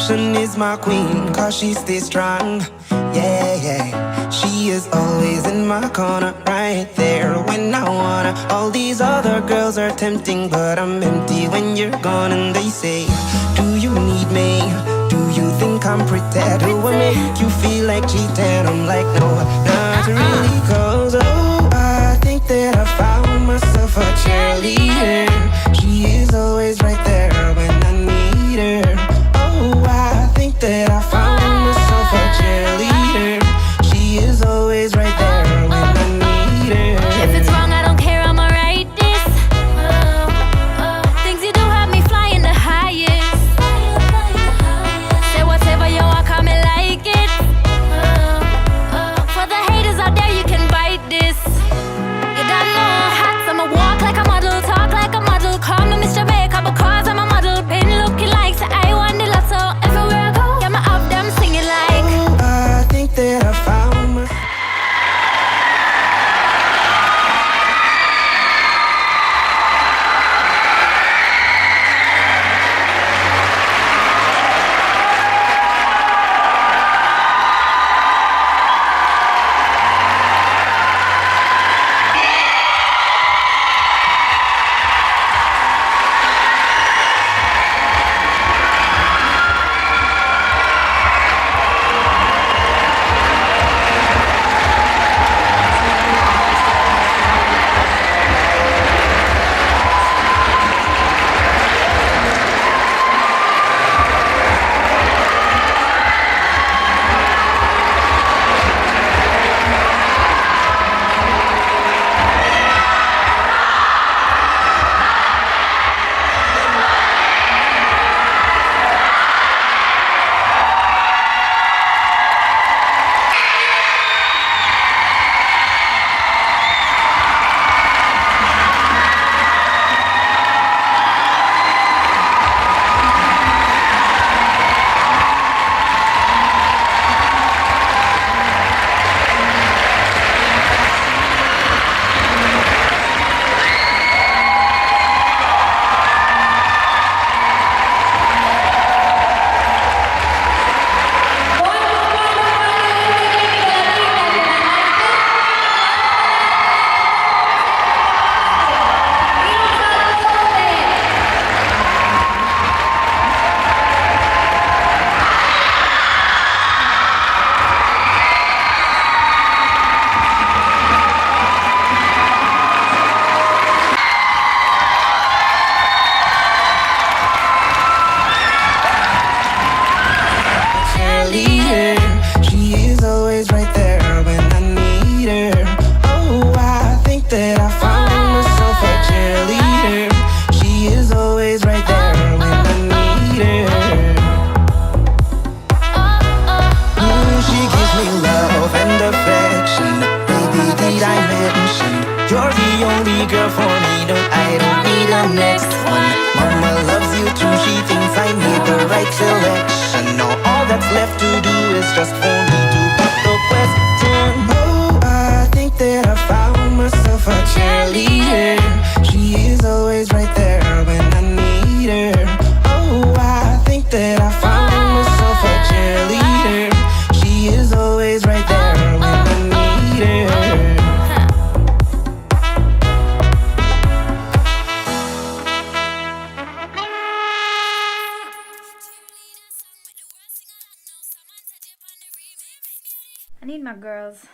devotion is my queen, cause she stays strong. Yeah, yeah. She is always in my corner, right there when I wanna. All these other girls are tempting, but I'm empty when you're gone. And they say, do you need me? Do you think I'm pretty? Do I make you feel like cheating? I'm like, no, not really, cause oh, I think that I found myself a cheerleader. She is always right there when I need her. Oh, I think that I found myself a cheerleader. She is always right there when I need her. If it's wrong, I don't care, I'ma write this. Things you do have me flying the highest. Say whatever you want, call me like it. For the haters out there, you can bite this. You don't know hats, I'ma walk like a model, talk like a model. Call me Mr. Baker because I'm a model. Been looking like, so I won the lotto. Everywhere I go, yeah, my up them singing like. Oh, I think that I found myself. Cheerleader. She is always right there when I need her. Oh, I think that I found myself a cheerleader. She is always right there when I need her. She gives me love and affection. Baby, did I mention you're the only girl for me? No, I don't need a next one. Mama loves you too. She thinks I made the right selection. Now all that's left to do is just for me to put the question. Oh, I think that I found myself a cheerleader. She is always right there when I need her. Oh, I think that I found myself a cheerleader. She is always right there when I need her. I need my girls.